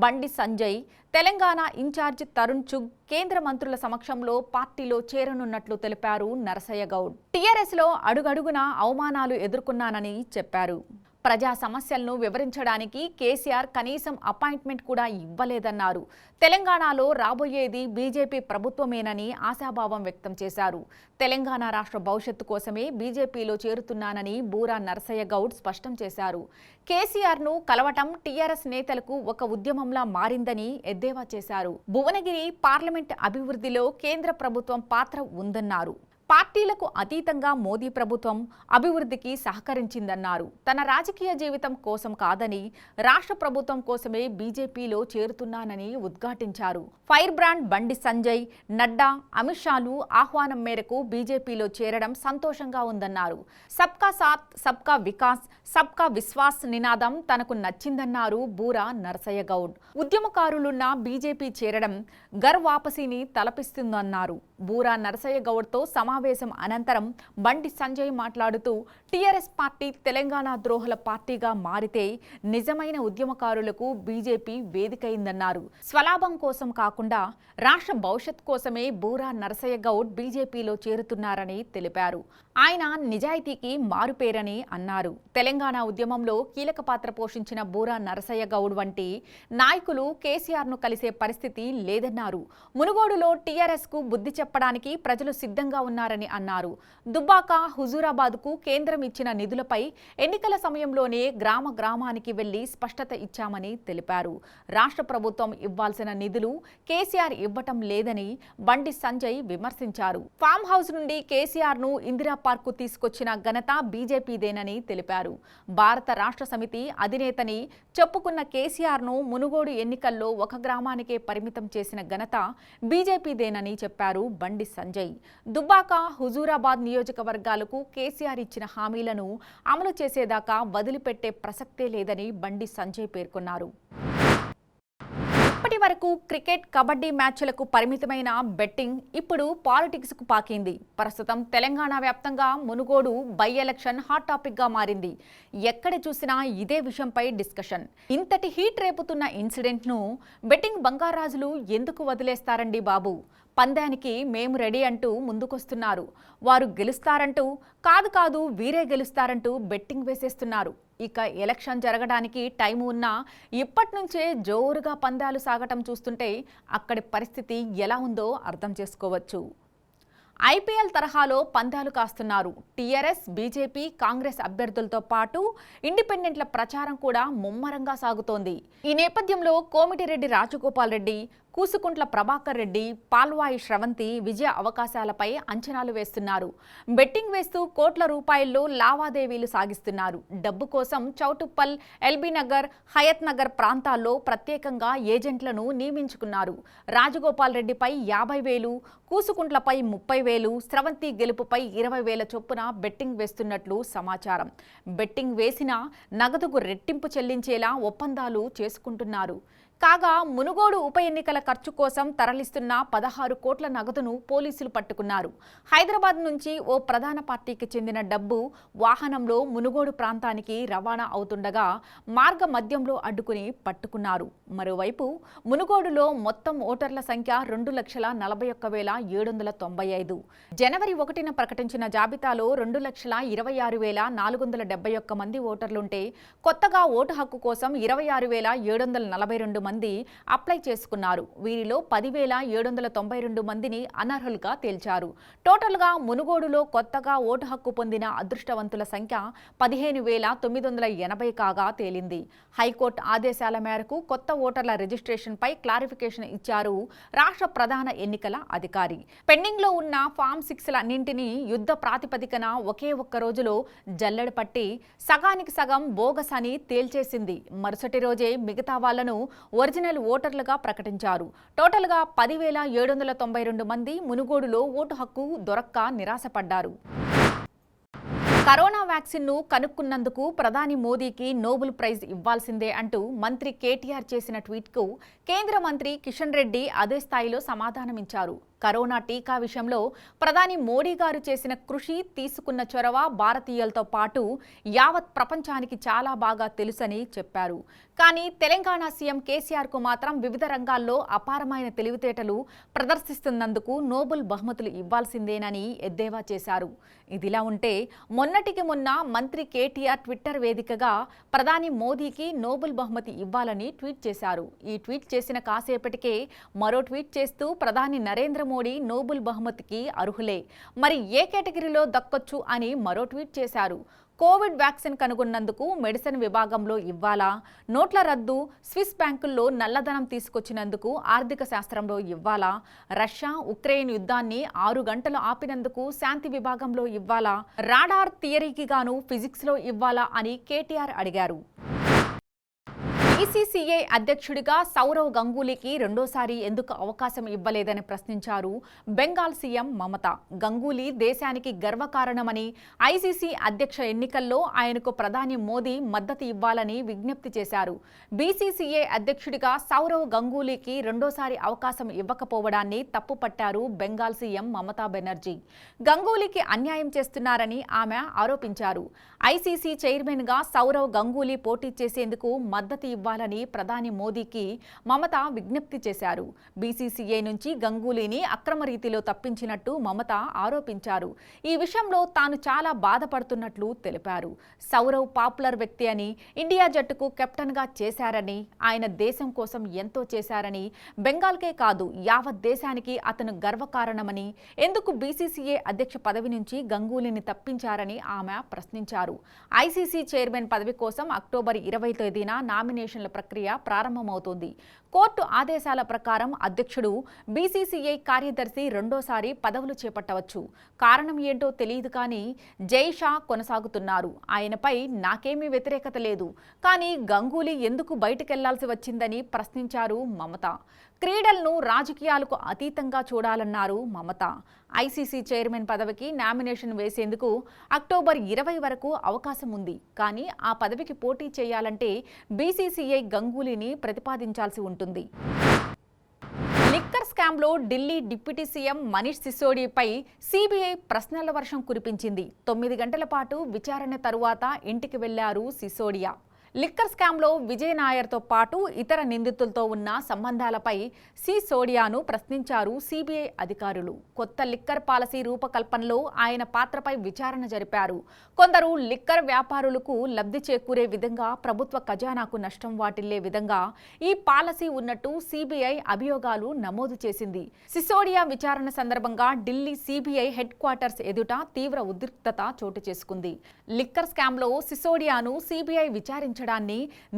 బండి సంజయ్, తెలంగాణ ఇన్ఛార్జ్ తరుణ్ చుగ్ కేంద్ర మంత్రుల సమక్షంలో పార్టీలో చేరనున్నట్లు తెలిపారు నరసయ్య గౌడ్. టీఆర్ఎస్లో అడుగడుగునా అవమానాలు ఎదుర్కొన్నానని చెప్పారు. ప్రజా సమస్యలను వివరించడానికి కేసీఆర్ కనీసం అపాయింట్మెంట్ కూడా ఇవ్వలేదన్నారు. తెలంగాణలో రాబోయేది బీజేపీ ప్రభుత్వమేనని ఆశాభావం వ్యక్తం చేశారు. తెలంగాణ రాష్ట్ర భవిష్యత్తు కోసమే బీజేపీలో చేరుతున్నానని బూరా నరసయ్య గౌడ్ స్పష్టం చేశారు. కేసీఆర్ను కలవటం టీఆర్ఎస్ నేతలకు ఒక ఉద్యమంలా మారిందని ఎద్దేవా చేశారు. భువనగిరి పార్లమెంట్ అభివృద్ధిలో కేంద్ర ప్రభుత్వం పాత్ర ఉందన్నారు. పార్టీలకు అతీతంగా మోదీ ప్రభుత్వం అభివృద్ధికి సహకరించిందన్నారు. తన రాజకీయ జీవితం కోసం కాదని రాష్ట్ర ప్రభుత్వం కోసమే బీజేపీలో చేరుతున్నానని ఉద్ఘాటించారు. ఫైర్ బ్రాండ్ బండి సంజయ్, నడ్డా, అమిత్ షాలు ఆహ్వానం మేరకు బీజేపీలో చేరడం సంతోషంగా ఉందన్నారు. సబ్కా సాత్, సబ్కా వికాస్, సబ్కా విశ్వాస్ నినాదం తనకు నచ్చిందన్నారు బూరా నరసయ్య గౌడ్. ఉద్యమకారులున్న బీజేపీ చేరడం గర్ వాపసీని తలపిస్తుందన్నారు. బూరా నరసయ్య గౌడ్తో సమావేశం అనంతరం బండి సంజయ్ మాట్లాడుతూ టీఆర్ఎస్ పార్టీ తెలంగాణ ద్రోహుల పార్టీగా మారితే నిజమైన ఉద్యమకారులకు బీజేపీ వేదికైందన్నారు. స్వలాభం కోసం కాకుండా రాష్ట్ర భవిష్యత్ కోసమే బూరా నరసయ్య గౌడ్ బీజేపీలో చేరుతున్నారని తెలిపారు. ఆయన నిజాయితీకి మారుపేరని అన్నారు. తెలంగాణ ఉద్యమంలో కీలక పాత్ర పోషించిన బూరా నరసయ్య గౌడ్ వంటి నాయకులు కేసీఆర్ను కలిసే పరిస్థితి లేదన్నారు. మునుగోడులో టీఆర్ఎస్కు బుద్ధి చెప్పడానికి ప్రజలు సిద్ధంగా ఉన్నారని అన్నారు. దుబ్బాక, హుజూరాబాద్కు కేంద్రం ఇచ్చిన నిధులపై ఎన్నికల సమయంలోనే గ్రామానికి వెళ్లి స్పష్టత ఇచ్చామని తెలిపారు. రాష్ట్ర ప్రభుత్వం ఇవ్వాల్సిన నిధులు కేసీఆర్ ఇవ్వటం లేదని బండి సంజయ్ విమర్శించారు. ఫామ్ హౌస్ నుండి కేసీఆర్ను ఇందిరా పార్కు తీసుకొచ్చిన ఘనత బీజేపీదేనని తెలిపారు. భారత రాష్ట్ర సమితి అధినేతని చెప్పుకున్న కేసీఆర్ను మునుగోడు ఎన్నికల్లో ఒక గ్రామానికే పరిమితం చేసిన ఘనత బీజేపీదేనని చెప్పారు బండి సంజయ్. దుబ్బాక, హుజూరాబాద్ నియోజకవర్గాలకు కేసీఆర్ ఇచ్చిన హామీలను అమలు చేసేదాకా వదిలిపెట్టే ప్రసక్తే లేదని బండి సంజయ్ పేర్కొన్నారు. ఇప్పటి వరకు క్రికెట్, కబడ్డీ మ్యాచ్లకు పరిమితమైన బెట్టింగ్ ఇప్పుడు పాలిటిక్స్కు పాకింది. ప్రస్తుతం తెలంగాణ వ్యాప్తంగా మునుగోడు బై ఎలక్షన్ హాట్ టాపిక్గా మారింది. ఎక్కడ చూసినా ఇదే విషయంపై డిస్కషన్. ఇంతటి హీట్ రేపుతున్న ఇన్సిడెంట్ను బెట్టింగ్ బంగారాజులు ఎందుకు వదిలేస్తారండి బాబు? పందానికి మేము రెడీ అంటూ ముందుకొస్తున్నారు. వారు గెలుస్తారంటూ కాదు వీరే గెలుస్తారంటూ బెట్టింగ్ వేసేస్తున్నారు. ఇక ఎలక్షన్ జరగడానికి టైం ఉన్నా ఇప్పటి నుంచే జోరుగా పందాలు సాగటం చూస్తుంటే అక్కడి పరిస్థితి ఎలా ఉందో అర్థం చేసుకోవచ్చు. ఐపీఎల్ తరహాలో పందాలు కాస్తున్నారు. టీఆర్ఎస్, బీజేపీ, కాంగ్రెస్ అభ్యర్థులతో పాటు ఇండిపెండెంట్ల ప్రచారం కూడా ముమ్మరంగా సాగుతోంది. ఈ నేపథ్యంలో కోమిటిరెడ్డి రాజగోపాల్ రెడ్డి, కూసుకుంట్ల ప్రభాకర్ రెడ్డి, పాల్వాయి శ్రవంతి విజయ అవకాశాలపై అంచనాలు వేస్తున్నారు. బెట్టింగ్ వేస్తూ కోట్ల రూపాయల్లో లావాదేవీలు సాగిస్తున్నారు. డబ్బు కోసం చౌటుప్పల్, ఎల్బీ నగర్, హయత్ నగర్ ప్రాంతాల్లో ప్రత్యేకంగా ఏజెంట్లను నియమించుకున్నారు. రాజగోపాల్ రెడ్డిపై 50,000, కూసుకుంట్లపై 30,000, స్రవంతి గెలుపుపై 20,000 చొప్పున బెట్టింగ్ వేస్తున్నట్లు సమాచారం. బెట్టింగ్ వేసినా నగదుకు రెట్టింపు చెల్లించేలా ఒప్పందాలు చేసుకుంటున్నారు. కాగా మునుగోడు ఉప ఎన్నికల ఖర్చు కోసం తరలిస్తున్న 16 కోట్ల నగదును పోలీసులు పట్టుకున్నారు. హైదరాబాద్ నుంచి ఓ ప్రధాన పార్టీకి చెందిన డబ్బు వాహనంలో మునుగోడు ప్రాంతానికి రవాణా అవుతుండగా మార్గ మధ్యంలో అడ్డుకుని పట్టుకున్నారు. మరోవైపు మునుగోడులో మొత్తం ఓటర్ల సంఖ్య 2,41,795. జనవరి 1న ప్రకటించిన జాబితాలో 2,26,471 మంది ఓటర్లుంటే కొత్తగా ఓటు హక్కు కోసం 26,742 మంది అప్లై చేసుకున్నారు. వీరిలో 10,792 మందిని అనర్హులుగా తేల్చారు. టోటల్గా మునుగోడులో కొత్తగా ఓటు హక్కు పొందిన అదృష్టవంతుల సంఖ్య 15,980 కాగా తేలింది. హైకోర్టు ఆదేశాల మేరకు కొత్త ఓటర్ల రిజిస్ట్రేషన్పై క్లారిఫికేషన్ ఇచ్చారు రాష్ట్ర ప్రధాన ఎన్నికల అధికారి. పెండింగ్లో ఉన్న ఫామ్ 6లన్నింటినీ యుద్ధ ప్రాతిపదికన ఒకే ఒక్క రోజులో జల్లెడ పట్టి సగానికి సగం బోగస్ అని తేల్చేసింది. మరుసటి రోజే మిగతా వాళ్లను ఒరిజినల్ ఓటర్లుగా ప్రకటించారు. టోటల్గా 10,792 మంది మునుగోడులో ఓటు హక్కు దొరక్క నిరాశపడ్డారు. కరోనా వ్యాక్సిన్ను కనుక్కున్నందుకు ప్రధాని మోదీకి నోబెల్ ప్రైజ్ ఇవ్వాల్సిందే అంటూ మంత్రి కేటీఆర్ చేసిన ట్వీట్కు కేంద్ర మంత్రి కిషన్ రెడ్డి అదే స్థాయిలో సమాధానమిచ్చారు. కరోనా టీకా విషయంలో ప్రధాని మోడీ గారు చేసిన కృషి, తీసుకున్న చొరవ భారతీయులతో పాటు యావత్ ప్రపంచానికి చాలా బాగా తెలుసని చెప్పారు. కానీ తెలంగాణ సీఎం కేసీఆర్కు మాత్రం వివిధ రంగాల్లో అపారమైన తెలివితేటలు ప్రదర్శిస్తున్నందుకు నోబెల్ బహుమతులు ఇవ్వాల్సిందేనని ఎద్దేవా చేశారు. ఇదిలా ఉంటే మొన్నటికి మొన్న మంత్రి కేటీఆర్ ట్విట్టర్ వేదికగా ప్రధాని మోదీకి నోబెల్ బహుమతి ఇవ్వాలని ట్వీట్ చేశారు. ఈ ట్వీట్ చేసిన కాసేపటికే మరో ట్వీట్ చేస్తూ ప్రధాని నరేంద్ర మోడీ నోబెల్ బహుమతికి అర్హులే, మరి ఏ కేటగిరీలో దక్కొచ్చు అని మరో ట్వీట్ చేశారు. కోవిడ్ వ్యాక్సిన్ కనుగొన్నందుకు మెడిసిన్ విభాగంలో ఇవ్వాలా, నోట్ల రద్దు, స్విస్ బ్యాంకుల్లో నల్లధనం తీసుకొచ్చినందుకు ఆర్థిక శాస్త్రంలో ఇవ్వాలా, రష్యా ఉక్రెయిన్ యుద్ధాన్ని 6 గంటలు ఆపినందుకు శాంతి విభాగంలో ఇవ్వాలా, రాడార్ థియరీకి గాను ఫిజిక్స్లో ఇవ్వాలా అని కేటీఆర్ అడిగారు. బీసీసీఐ అధ్యక్షుడిగా సౌరవ్ గంగూలీకి రెండోసారి ఎందుకు అవకాశం ఇవ్వలేదని ప్రశ్నించారు బెంగాల్ సీఎం మమత. గంగూలీ దేశానికి గర్వకారణమని, ఐసీసీ అధ్యక్ష ఎన్నికల్లో ఆయనకు ప్రధాని మోదీ మద్దతు ఇవ్వాలని విజ్ఞప్తి చేశారు. బీసీసీఐ అధ్యక్షుడిగా సౌరవ్ గంగూలీకి రెండోసారి అవకాశం ఇవ్వకపోవడాన్ని తప్పుపట్టారు బెంగాల్ సీఎం మమతా బెనర్జీ. గంగూలీకి అన్యాయం చేస్తున్నారని ఆమె ఆరోపించారు. ఐసీసీ చైర్మన్గా సౌరవ్ గంగూలీ పోటీ చేసేందుకు మద్దతు ఇవ్వాలని ప్రధాని మోదీకి మమత విజ్ఞప్తి చేశారు. బీసీసీఐ నుంచి గంగూలీని అక్రమ రీతిలో తప్పించినట్టు మమత ఆరోపించారు. ఈ విషయంలో తాను చాలా బాధపడుతున్నట్లు తెలిపారు. సౌరవ్ పాపులర్ వ్యక్తి అని, ఇండియా జట్టుకు కెప్టెన్గా చేశారని, ఆయన దేశం కోసం ఎంతో చేశారని, బెంగాల్కే కాదు యావత్ దేశానికి అతను గర్వకారణమని, ఎందుకు బీసీసీఐ అధ్యక్ష పదవి నుంచి గంగూలీని తప్పించారని ఆమె ప్రశ్నించారు. ఐసీసీ చైర్మన్ పదవి కోసం అక్టోబర్ 20వ తేదీన నామినేషన్ల ప్రక్రియ ప్రారంభమవుతోంది. కోర్టు ఆదేశాల ప్రకారం అధ్యక్షుడు, బీసీసీఐ కార్యదర్శి రెండోసారి పదవులు చేపట్టవచ్చు. కారణం ఏంటో తెలియదు కానీ జైషా కొనసాగుతున్నారు. ఆయనపై నాకేమీ వ్యతిరేకత లేదు, కానీ గంగూలీ ఎందుకు బయటకెళ్లాల్సి వచ్చిందని ప్రశ్నించారు మమత. క్రీడలను రాజకీయాలకు అతీతంగా చూడాలన్నారు మమత. ఐసీసీ చైర్మన్ పదవికి నామినేషన్ వేసేందుకు అక్టోబర్ 20 వరకు అవకాశం ఉంది. కానీ ఆ పదవికి పోటీ చేయాలంటే బీసీసీఐ గంగూలీని ప్రతిపాదించాల్సి ఉంటుంది. లిక్కర్ స్కామ్లో ఢిల్లీ డిప్యూటీ సీఎం మనీష్ సిసోడియాపై సీబీఐ ప్రశ్నల వర్షం కురిపించింది. 9 గంటల పాటు విచారణ తరువాత ఇంటికి వెళ్లారు సిసోడియా. లిక్కర్ స్కామ్లో విజయ్ నాయర్తో పాటు ఇతర నిందితులతో ఉన్న సంబంధాలపై సిసోడియాను ప్రశ్నించారు సీబీఐ అధికారులు. కొత్త లిక్కర్ పాలసీ రూపకల్పనలో ఆయన పాత్రపై విచారణ జరిపారు. కొందరు లిక్కర్ వ్యాపారులకు లబ్ధి చేకూరే విధంగా, ప్రభుత్వ ఖజానాకు నష్టం వాటిల్లే విధంగా ఈ పాలసీ ఉన్నట్టు సీబీఐ అభియోగాలు నమోదు చేసింది. సిసోడియా విచారణ సందర్భంగా ఢిల్లీ సీబీఐ హెడ్ క్వార్టర్స్ ఎదుట తీవ్ర ఉద్రిక్తత చోటు చేసుకుంది. లిక్కర్ స్కామ్లో సిసోడియాను సీబీఐ విచారించారు.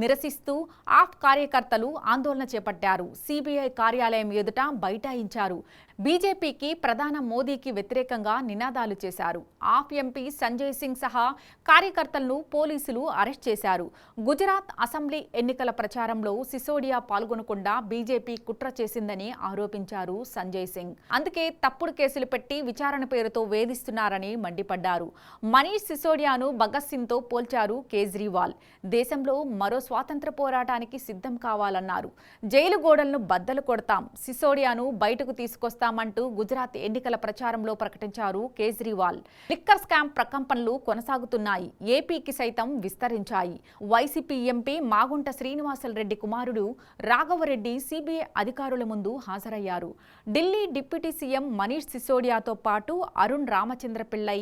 నిరసిస్తూ ఆప్ కార్యకర్తలు ఆందోళన చేపట్టారు. సీబీఐ కార్యాలయం ఎదుట బైఠాయించారు. బీజేపీకి, ప్రధాని మోదీకి వ్యతిరేకంగా నినాదాలు చేశారు. ఆప్ ఎంపీ సంజయ్ సింగ్ సహా కార్యకర్తలను పోలీసులు అరెస్ట్ చేశారు. గుజరాత్ అసెంబ్లీ ఎన్నికల ప్రచారంలో సిసోడియా పాల్గొనకుండా బీజేపీ కుట్ర చేసిందని ఆరోపించారు సంజయ్ సింగ్. అందుకే తప్పుడు కేసులు పెట్టి విచారణ పేరుతో వేధిస్తున్నారని మండిపడ్డారు. మనీష్ సిసోడియాను భగత్ సింగ్తో పోల్చారు కేజ్రీవాల్. దేశంలో మరో స్వాతంత్ర పోరాటానికి సిద్ధం కావాలన్నారు. జైలు గోడలను బద్దలు కొడతాం, సిసోడియాను బయటకు తీసుకొస్తామంటూ గుజరాత్ ఎన్నికల ప్రచారంలో ప్రకటించారు కేజ్రీవాల్. లిక్కర్ స్కామ్ ప్రకంపనలు కొనసాగుతున్నాయి. ఏపీకి సైతం విస్తరించాయి. వైసీపీ ఎంపీ మాగుంట శ్రీనివాసరెడ్డి కుమారుడు రాఘవరెడ్డి సీబీఐ అధికారుల ముందు హాజరయ్యారు. ఢిల్లీ డిప్యూటీ సీఎం మనీష్ సిసోడియాతో పాటు అరుణ్ రామచంద్ర పిళ్ళై,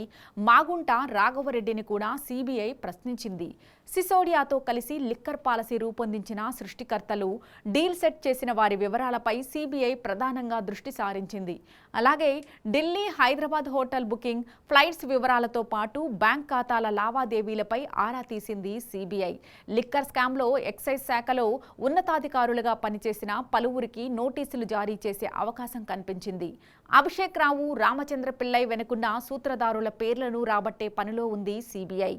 మాగుంట రాఘవరెడ్డిని కూడా సీబీఐ ప్రశ్నించింది. సిసోడియాతో కలిసి లిక్కర్ పాలసీ రూపొందించిన సృష్టికర్తలు, డీల్ సెట్ చేసిన వారి వివరాలపై సీబీఐ ప్రధానంగా దృష్టి సారించింది. అలాగే Delhi, Hyderabad hotel booking, flights వివరాలతో పాటు బ్యాంక్ ఖాతాల లావాదేవీలపై ఆరా తీసింది సీబీఐ. లిక్కర్ స్కామ్లో ఎక్సైజ్ శాఖలో ఉన్నతాధికారులుగా పనిచేసిన పలువురికి నోటీసులు జారీ చేసే అవకాశం కనిపించింది. అభిషేక్ రావు, రామచంద్ర పిళ్ళై వెనుకున్న సూత్రధారుల పేర్లను రాబట్టే పనిలో ఉంది సీబీఐ.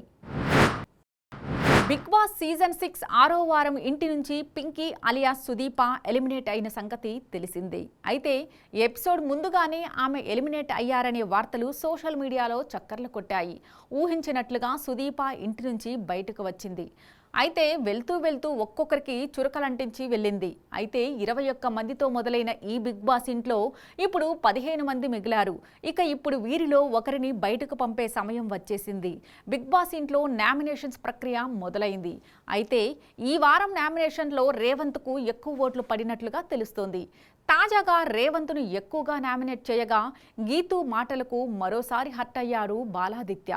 బిగ్ బాస్ సీజన్ 6 6వ వారం ఇంటి నుంచి పింకీ అలియాస్ సుదీప ఎలిమినేట్ అయిన సంగతి తెలిసిందే. అయితే ఎపిసోడ్ ముందుగానే ఆమె ఎలిమినేట్ అయ్యారనే వార్తలు సోషల్ మీడియాలో చక్కర్లు కొట్టాయి. ఊహించినట్లుగా సుదీప ఇంటి నుంచి బయటకు వచ్చింది. అయితే వెళ్తూ ఒక్కొక్కరికి చురకలంటించి వెళ్ళింది. అయితే 21 మందితో మొదలైన ఈ బిగ్ బాస్ ఇంట్లో ఇప్పుడు 15 మంది మిగిలారు. ఇక ఇప్పుడు వీరిలో ఒకరిని బయటకు పంపే సమయం వచ్చేసింది. బిగ్ బాస్ ఇంట్లో నామినేషన్స్ ప్రక్రియ మొదలైంది. అయితే ఈ వారం నామినేషన్లో రేవంత్కు ఎక్కువ ఓట్లు పడినట్లుగా తెలుస్తోంది. తాజాగా రేవంత్ను ఎక్కువగా నామినేట్ చేయగా గీతూ మాటలకు మరోసారి హర్ట్ అయ్యారు బాలాదిత్య.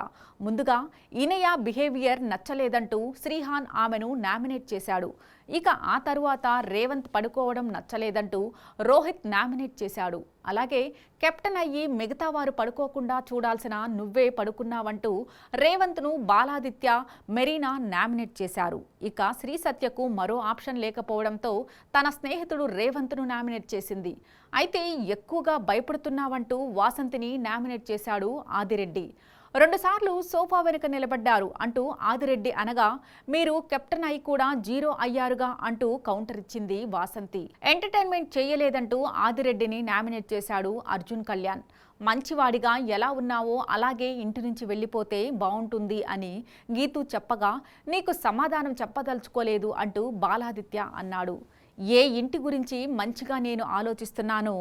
ముందుగా ఇనయ బిహేవియర్ నచ్చలేదంటూ శ్రీహాన్ ఆమెను నామినేట్ చేశాడు. ఇక ఆ తరువాత రేవంత్ పడుకోవడం నచ్చలేదంటూ రోహిత్ నామినేట్ చేశాడు. అలాగే కెప్టెన్ అయ్యి మిగతా వారు పడుకోకుండా చూడాల్సిన నువ్వే పడుకున్నావంటూ రేవంత్ను బాలాదిత్య, మెరీనా నామినేట్ చేశారు. ఇక శ్రీ సత్యకు మరో ఆప్షన్ లేకపోవడంతో తన స్నేహితుడు రేవంత్ను నామినేట్ చేసింది. అయితే ఎక్కువగా భయపడుతున్నావంటూ వాసంతిని నామినేట్ చేశాడు ఆదిరెడ్డి. 2 సార్లు సోఫా వెనుక నిలబడ్డారు అంటూ ఆదిరెడ్డి అనగా మీరు కెప్టెన్ అయి కూడా 0 అయ్యారుగా అంటూ కౌంటర్ ఇచ్చింది వాసంతి. ఎంటర్టైన్మెంట్ చేయలేదంటూ ఆదిరెడ్డిని నామినేట్ చేశాడు అర్జున్ కళ్యాణ్. మంచివాడిగా ఎలా ఉన్నావో అలాగే ఇంటి నుంచి వెళ్ళిపోతే బాగుంటుంది అని గీతూ చెప్పగా నీకు సమాధానం చెప్పదలుచుకోలేదు అంటూ బాలాదిత్య అన్నాడు. ఏ ఇంటి గురించి మంచిగా నేను ఆలోచిస్తున్నానో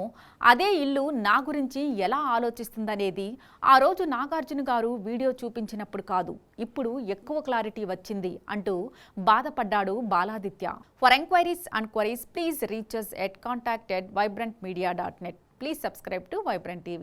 అదే ఇల్లు నా గురించి ఎలా ఆలోచిస్తుందనేది ఆ రోజు నాగార్జున గారు వీడియో చూపించినప్పుడు కాదు, ఇప్పుడు ఎక్కువ క్లారిటీ వచ్చింది అంటూ బాధపడ్డాడు Baladitya. For enquiries and queries please reach us at contact@vibrantmedia.net. Please subscribe to Vibrant TV.